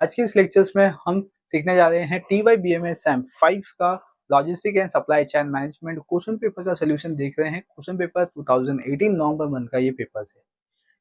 आज के इस लेक्चर्स में हम सीखने जा रहे हैं TYBMS SAM 5 का logistic and supply chain management question paper का सोल्यूशन देख रहे हैं। क्वेश्चन पेपर 2018 नवंबर मंथ का ये पेपर है।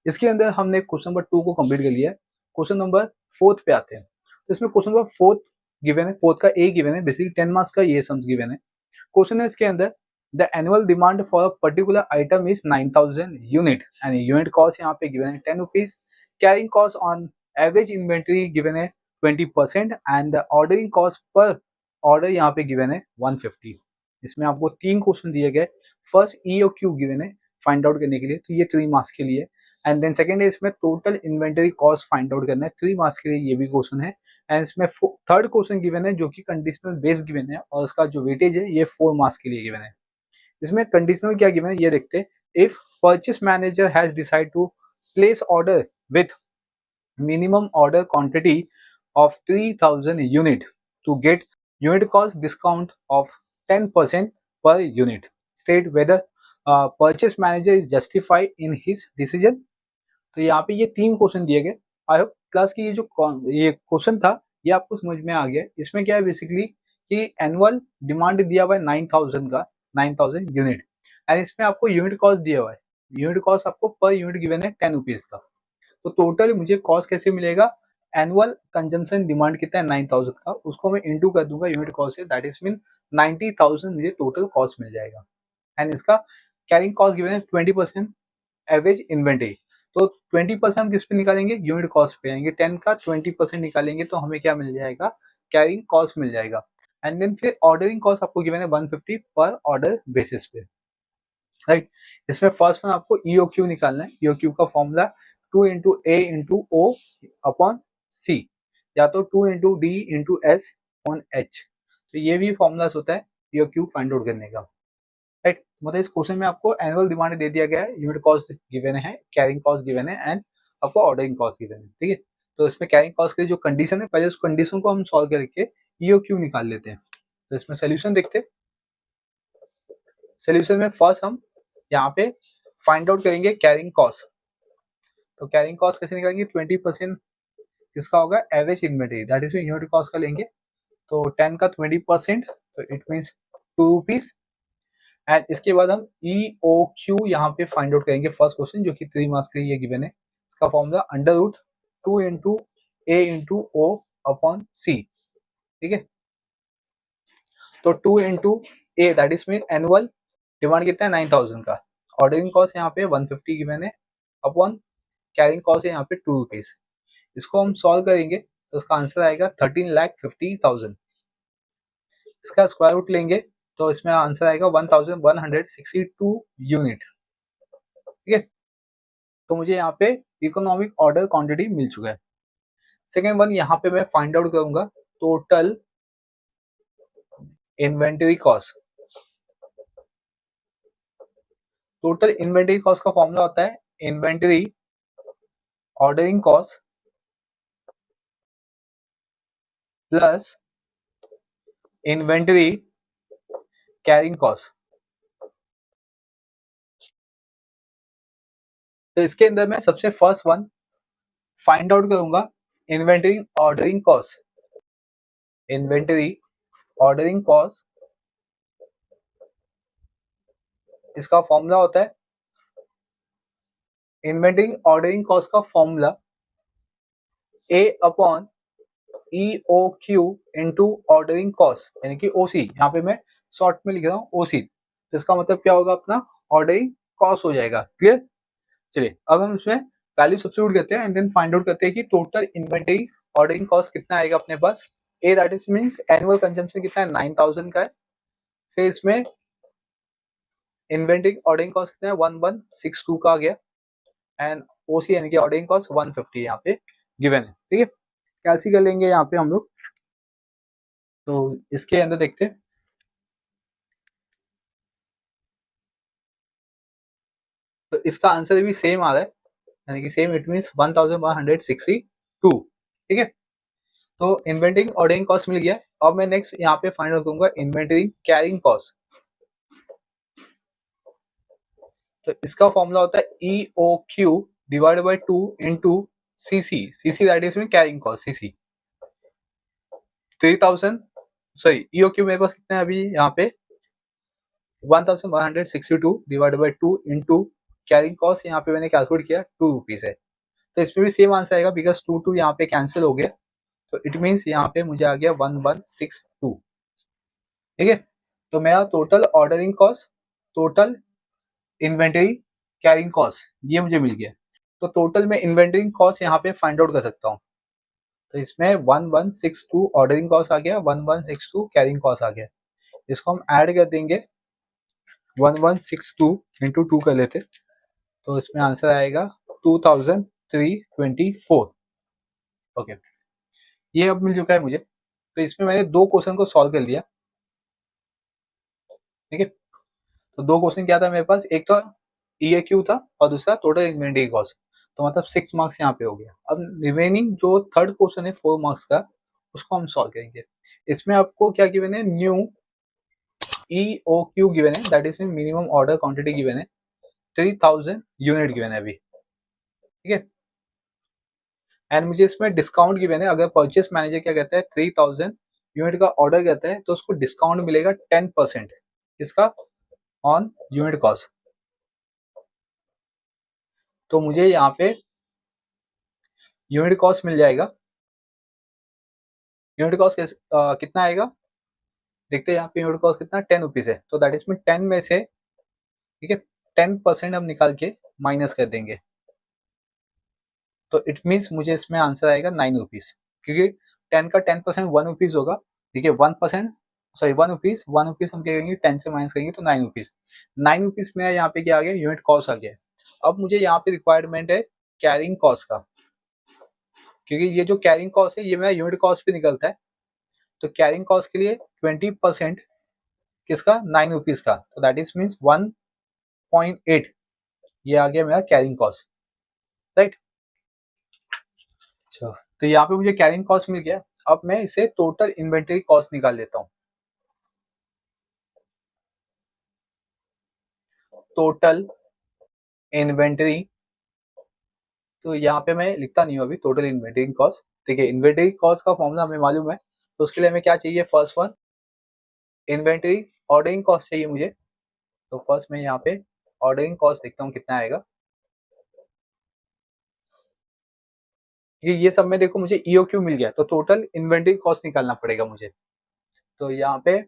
इसके अंदर हमने क्वेश्चन नंबर 2 को कंप्लीट कर लिया है। क्वेश्चन नंबर 4 पे आते हैं। तो इसमें क्वेश्चन नंबर 4 गिवन है, 4 का ए गिवन है, बेसिकली 10 मार्क्स का ये सम्स गिवन है। क्वेश्चन है इसके अंदर the annual demand for a particular item is 9000 unit and unit cost यहाँ पे गिवन है 10 rupees. Carrying cost on average inventory given है 20% and ordering cost per order यहाँ पे गिवन है 150। इसमें आपको 3 क्वेश्चन दिए गए। फर्स्ट ई और क्यू गिवन है फाइंड आउट करने के लिए, तो ये 3 मार्क्स के लिए। एंड देन सेकंड है इसमें total inventory cost find out करना है, 3 मार्क्स के लिए ये भी क्वेश्चन है। एंड इसमें थर्ड क्वेश्चन गिवन है जो कि कंडीशनल बेस गिवन है और उसका जो वेटेज है ये 4 मार्क्स के लिए गिवन है। इसमें कंडीशनल क्या गिवन है ये देखते हैं। If purchase manager has decide to place order with minimum order quantity of 3000 unit to get unit cost discount of 10% per unit. State whether purchase manager is justified in his decision. तो यहाँ पे ये 3 question दिए गए। I hope class की ये question था ये आपको समझ में आ गया। इसमें क्या है बेसिकली कि एनुअल डिमांड दिया हुआ है 9000 का, 9000 यूनिट एंड इसमें आपको यूनिट कॉस्ट दिया हुआ है। यूनिट कॉस्ट आपको पर यूनिट गिवन है 10 रुपीज का। तो टोटल मुझे कॉस्ट कैसे मिलेगा, एनुअल कंजम्पशन डिमांड कितना है 9000 का, उसको मैं इंटू कर दूंगा यूनिट कॉस्ट से, दैट इज मीन 90000 मुझे टोटल कॉस्ट मिल जाएगा। एंड इसका कैरिंग कॉस्ट गिवन है 20% एवरेज इन्वेंटरी। तो 20% हम किस पे निकालेंगे, यूनिट कॉस्ट पे आएंगे। 10 का 20% निकालेंगे तो हमें क्या मिल जाएगा, कैरिंग कॉस्ट मिल जाएगा। एंड देन फिर ऑर्डरिंग कॉस्ट आपको गिवन है 150 पर ऑर्डर बेसिस पे, राइट। इसमें फर्स्ट वन आपको EOQ निकालना है। EOQ का फॉर्मूला 2 इंटू ए इंटू ओ अपॉन सी, या तो 2 into D into S on H. तो ये भी फॉर्मूलाज होता है EOQ फाइंड आउट करने का, राइट। मतलब इस क्वेश्चन में आपको एनुअल डिमांड दे दिया गया है, यूनिट कॉस्ट गिवन है, कैरिंग कॉस्ट गिवन है एंड आपको ऑर्डरिंग कॉस्ट गिवन है, ठीक है। तो इसमें कैरिंग कॉस्ट की जो कंडीशन है, पहले उस कंडीशन को हम सॉल्व करके EOQ निकाल लेते हैं। तो इसमें सोल्यूशन देखते हैं। सोल्यूशन में फर्स्ट हम यहाँ पे फाइंड आउट करेंगे कैरिंग कॉस्ट। तो कैरिंग कॉस्ट कैसे निकालेंगे, 20% किसका होगा, average inventory, that is unit cost का लेंगे। तो 10 का 20%, तो इट मीन्स 2 रुपीज। एंड इसके बाद हम EOQ यहाँ पे फाइंड आउट करेंगे फर्स्ट क्वेश्चन, जो कि 3 मार्क्स के लिए गिवन है। इसका फॉर्मूला अंडर रूट 2 इंटू ए इंटू ओ अपॉन सी, ठीक है। तो 2 into A that is mean annual demand कितना है 9000 का, ऑर्डरिंग कॉस्ट यहाँ पे 150 गिवन है अपॉन कैरिंग कॉस्ट है यहाँ पे 2 रुपीज। इसको हम सॉल्व करेंगे तो इसका आंसर आएगा 13,50,000। इसका स्क्वायर रूट लेंगे तो इसमें आंसर आएगा 1162 यूनिट, ठीक है। तो मुझे यहाँ पे इकोनॉमिक ऑर्डर क्वांटिटी मिल चुका है। सेकेंड वन यहाँ पे मैं फाइंड आउट करूंगा total inventory cost. Total inventory cost का फॉर्मूला होता है inventory ordering cost plus inventory carrying cost. तो इसके अंदर मैं सबसे फर्स्ट वन फाइंड आउट करूंगा inventory ordering cost. Inventory ordering cost, इसका फॉर्मूला होता है इन्वेंटरी ऑर्डरिंग कॉस्ट का formula A upon EOQ into ordering cost, यानी कि OC। यहाँ पे मैं शॉर्ट में लिख रहा हूँ OC, तो इसका मतलब क्या होगा, अपना ऑर्डरिंग कॉस्ट हो जाएगा। क्लियर। चलिए अब हम इसमें वैल्यू सब्स्टिट्यूट करते हैं एंड देन फाइंड आउट करते हैं कि टोटल इन्वेंटरी ऑर्डरिंग कॉस्ट कितना आएगा अपने पास। Uh that is means annual consumption कितना है 9000 का है। फिर इसमें इन्वेंटरी ऑर्डरिंग कॉस्ट कितना है 1162 का आ गया एंड OC यानी कि ऑर्डरिंग कॉस्ट 150 यहाँ पे गिवन है, ठीक है। कैलसी कर लेंगे यहाँ पे हम लोग। तो इसके अंदर देखते हैं, तो इसका आंसर भी सेम आ रहा है, यानी कि सेम, इट मींस 1162, ठीक है। तो इन्वेंटरी ऑर्डरिंग कॉस्ट मिल गया। अब मैं नेक्स्ट यहाँ पे फाइंड आउट करूंगा इन्वेंटरी कैरिंग कॉस्ट। तो इसका फॉर्मूला होता है EOQ divided by 2 into CC। CC that is में carrying cost CC। 3000 sorry EOQ मेरे पास कितना है अभी यहाँ पे 1162 divided by 2 into carrying cost यहाँ पे मैंने कैलकुलेट किया 2 रुपीज है। तो इसमें भी सेम आंसर आएगा बिकॉज 2 यहाँ पे कैंसिल हो गया, तो इट मीन्स यहाँ पे मुझे आ गया 1162। ठीक है, तो मेरा total ordering cost, total inventory, carrying cost ये मुझे मिल गया। तो टोटल में इन्वेंटरी कॉस्ट यहाँ पे फाइंड आउट कर सकता हूँ। तो इसमें 1162 ऑर्डरिंग कॉस्ट आ गया, 1162 कैरिंग कॉस्ट आ गया। इसको हम ऐड कर देंगे, 1162 इंटू 2 कर लेते, तो इसमें आंसर आएगा 2324। ओके, ये अब मिल चुका है मुझे। तो इसमें मैंने 2 क्वेश्चन को सॉल्व कर लिया। ठीक है, तो 2 क्वेश्चन क्या था मेरे पास, एक तो EAQ था और दूसरा टोटल इन्वेंटरी कॉस्ट। तो मतलब 6 मार्क्स यहाँ पे हो गया। अब रिमेनिंग जो थर्ड क्वेश्चन है 4 मार्क्स का, उसको हम सॉल्व करेंगे। इसमें आपको क्या गिवन है, न्यू EOQ गिवन है, that is minimum order quantity given है, 3000 यूनिट गिवन है अभी। ठीक है, एंड मुझे इसमें डिस्काउंट गिवन है। अगर परचेस मैनेजर क्या कहता है 3000 यूनिट का ऑर्डर कहता है तो उसको डिस्काउंट मिलेगा 10%, इसका ऑन यूनिट कॉस्ट। तो मुझे यहाँ पे यूनिट कॉस्ट मिल जाएगा। यूनिट कॉस्ट कितना आएगा देखते हैं, यहाँ पे यूनिट कॉस्ट कितना 10 रुपीज है, तो दैट इसमें 10 में से, ठीक है, 10% हम निकाल के माइनस कर देंगे, तो इट मीन्स मुझे इसमें आंसर आएगा 9 रुपीज, क्योंकि 10 का 10% 1 रुपीज होगा। ठीक है, 1%, सॉरी 1 रुपीज हम क्या करेंगे 10 से माइनस करेंगे तो 9 रुपीज। 9 रुपीज में यहाँ पे क्या आ गया, यूनिट कॉस्ट आ गया। अब मुझे यहाँ पे रिक्वायरमेंट है कैरिंग कॉस्ट का, क्योंकि ये जो कैरिंग कॉस्ट है ये मेरा यूनिट कॉस्ट पे निकलता है। तो कैरिंग कॉस्ट के लिए 20% किसका, 9 रुपीज का, तो दैट इज मीन्स 1.8, ये आ गया मेरा कैरिंग कॉस्ट, राइट। तो यहाँ पे मुझे कैरिंग कॉस्ट मिल गया। अब मैं इसे टोटल इन्वेंटरी कॉस्ट निकाल लेता हूँ। टोटल इन्वेंटरी, तो यहाँ पे मैं लिखता नहीं हूँ अभी टोटल इन्वेंटरी कॉस्ट। ठीक है, इन्वेंटरी कॉस्ट का फॉर्मूला हमें मालूम है, तो उसके लिए हमें क्या चाहिए, first one inventory ordering cost चाहिए मुझे। तो फर्स्ट मैं यहाँ पे ऑर्डरिंग कॉस्ट देखता हूँ कितना आएगा। ये सब में देखो मुझे EOQ मिल गया, तो टोटल इन्वेंटरी कॉस्ट निकालना पड़ेगा मुझे। तो यहाँ पे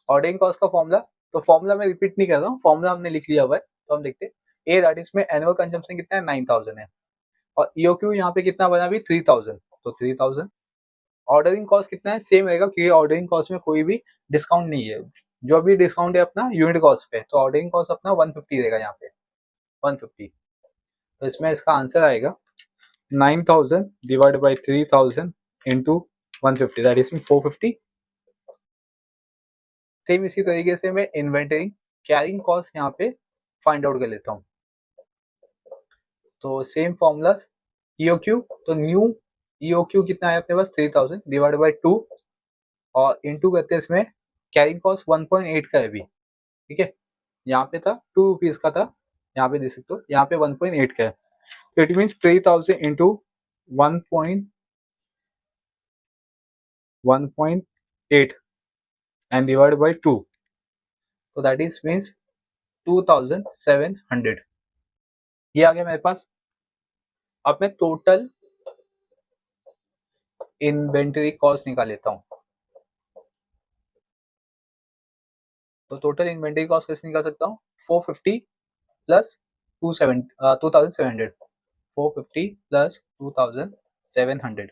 ऑर्डरिंग कॉस्ट का फॉर्मूला, तो फॉर्मूला मैं रिपीट नहीं कर रहा हूँ, फॉर्मूला हमने लिख लिया हुआ है। तो हम देखते हैं ए दैट इज में एनुअल कंजम्पशन कितना है 9000 है, और EOQ यहाँ पे कितना बना अभी 3000, तो 3000। ऑर्डरिंग कॉस्ट कितना है, सेम रहेगा, क्योंकि ऑर्डरिंग कॉस्ट में कोई भी डिस्काउंट नहीं है। जो भी डिस्काउंट है अपना यूनिट कॉस्ट पे, तो ऑर्डरिंग कॉस्ट अपना 150 रहेगा यहाँ पे, 150। तो इसमें इसका आंसर आएगा 9000 divide by 3000 into 150, that is 450। Same इसी तरीके से मैं इन्वेंटरी कैरिंग कॉस्ट यहाँ पे फाइंड आउट कर लेता हूँ। तो सेम फॉर्मूला EOQ, तो न्यू EOQ कितना है अपने पास 3000 डिवाइड बाई 2 और इनटू करते हैं इसमें कैरिंग कॉस्ट 1.8 का है अभी। ठीक है, यहाँ पे था 2 रुपीज का था, यहाँ पे देख सकते हो, यहाँ पे 1.8 का है। तो it means 3000 into 1.8 and divided by 2, so that is means 2700, ये आ गया मेरे पास। अब मैं टोटल इन्वेंटरी कॉस्ट निकाल लेता हूँ। तो टोटल इन्वेंटरी कॉस्ट कैसे निकाल सकता हूँ, 450 प्लस 2700, 450 प्लस 2700,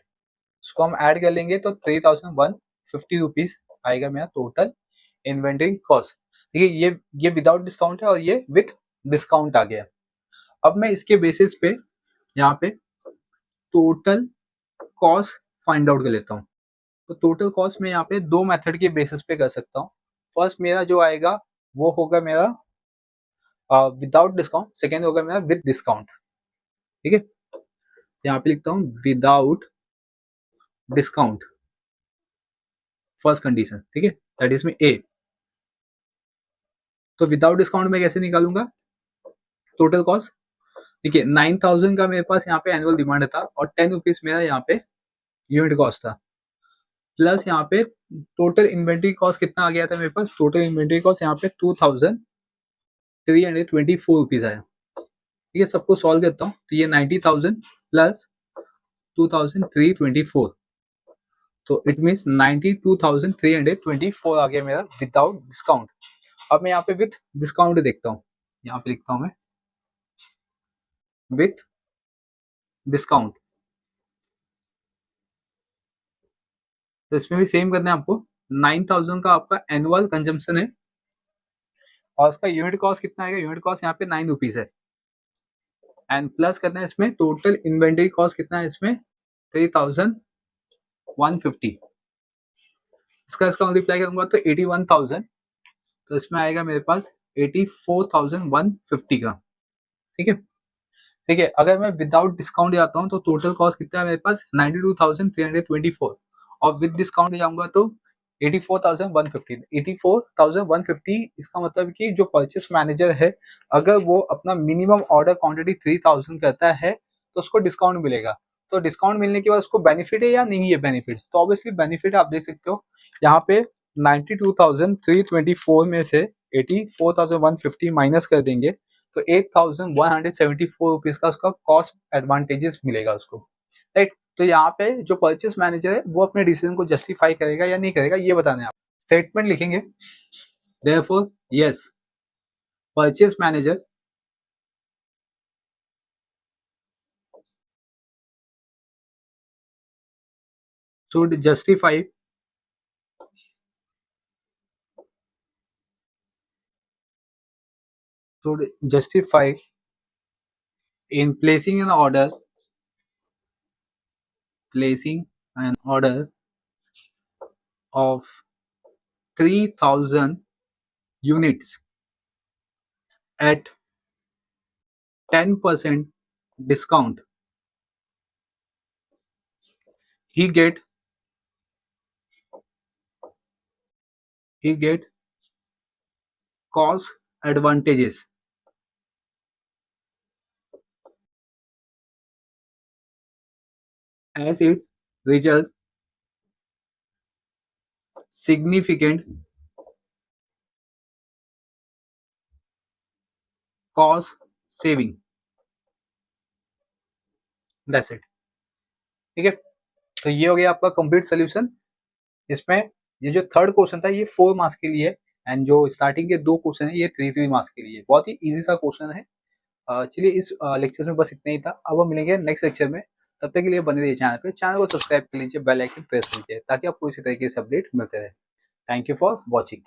इसको हम ऐड कर लेंगे तो 3150 रुपीज आएगा मेरा टोटल इन्वेंटरी कॉस्ट। ठीक है, ये विदाउट डिस्काउंट है और ये विथ डिस्काउंट आ गया। अब मैं इसके बेसिस पे यहाँ पे टोटल कॉस्ट फाइंड आउट कर लेता हूँ। तो टोटल कॉस्ट में यहाँ पे 2 मेथड के बेसिस पे कर सकता हूँ। फर्स्ट मेरा जो आएगा वो होगा मेरा विदाउट डिस्काउंट, सेकेंड होगा मेरा विद डिस्काउंट। ठीक है, यहाँ पे लिखता हूँ विदाउट डिस्काउंट, फर्स्ट कंडीशन। ठीक है, दैट इज में ए। तो विदाउट डिस्काउंट में कैसे निकालूंगा टोटल कॉस्ट। ठीक है, 9000 का मेरे पास यहाँ पे एनुअल डिमांड था और 10 रुपीज मेरा यहाँ पे यूनिट कॉस्ट था। प्लस यहाँ पे टोटल इन्वेंट्री कॉस्ट कितना आ गया था मेरे पास, टोटल इन्वेंट्री कॉस्ट यहाँ पे 2324 रुपीज आया। ठीक है, सबको सॉल्व करता हूँ तो ये 90,000 प्लस 2324, तो इट मीन्स 92,324 आ गया मेरा विदाउट डिस्काउंट। अब मैं यहाँ पे विथ डिस्काउंट देखता हूँ, यहाँ पे लिखता हूँ मैं विथ डिस्काउंट, तो इसमें भी सेम करना है आपको। 9,000 का आपका एनुअल कंजम्पशन है और उसका यूनिट कॉस्ट कितना आएगा, यूनिट कॉस्ट यहाँ पे 9 रुपीज है, एंड प्लस करना है इसमें टोटल इन्वेंटरी कॉस्ट कितना है इसमें 3,150, इसका मल्टीप्लाई करूंगा तो 81,000, तो इसमें आएगा मेरे पास 84,150 का। ठीक है, ठीक है, अगर मैं विदाउट डिस्काउंट जाता हूँ तो टोटल कॉस्ट कितना है मेरे पास 92,324, और विद डिस्काउंट जाऊंगा तो 84,150। 84,150 इसका मतलब कि जो परचेस मैनेजर है अगर वो अपना मिनिमम ऑर्डर क्वांटिटी 3,000 करता है तो उसको डिस्काउंट मिलेगा। तो डिस्काउंट मिलने के बाद उसको बेनिफिट है या नहीं है बेनिफिट, तो ऑब्वियसली बेनिफिट आप देख सकते हो यहाँ पे 92,324 में से 84,150 माइनस कर देंगे तो 8,174 रुपीज का उसका कॉस्ट एडवांटेजेस मिलेगा उसको, राइट। तो यहाँ पे जो परचेस मैनेजर है वो अपने डिसीजन को जस्टिफाई करेगा या नहीं करेगा ये बताना है आप। स्टेटमेंट लिखेंगे therefore yes purchase manager should justify in placing an order of 3,000 units at 10% discount. He get cost advantages as it results significant cost saving. That's it. ठीक है, तो ये हो गया आपका कंप्लीट सोल्यूशन। इसमें ये जो थर्ड क्वेश्चन था ये 4 मार्क्स के लिए, एंड जो स्टार्टिंग के 2 क्वेश्चन है ये 3 मार्क्स के लिए। बहुत ही इजी सा क्वेश्चन है। चलिए इस लेक्चर में बस इतना ही था, अब हम मिलेंगे नेक्स्ट लेक्चर में। तब तक के लिए बने रहिए चैनल पे, चैनल को सब्सक्राइब कर लीजिए, बेल आइकन प्रेस कीजिए ताकि आपको इसी तरीके से अपडेट मिलते रहे। Thank you for watching.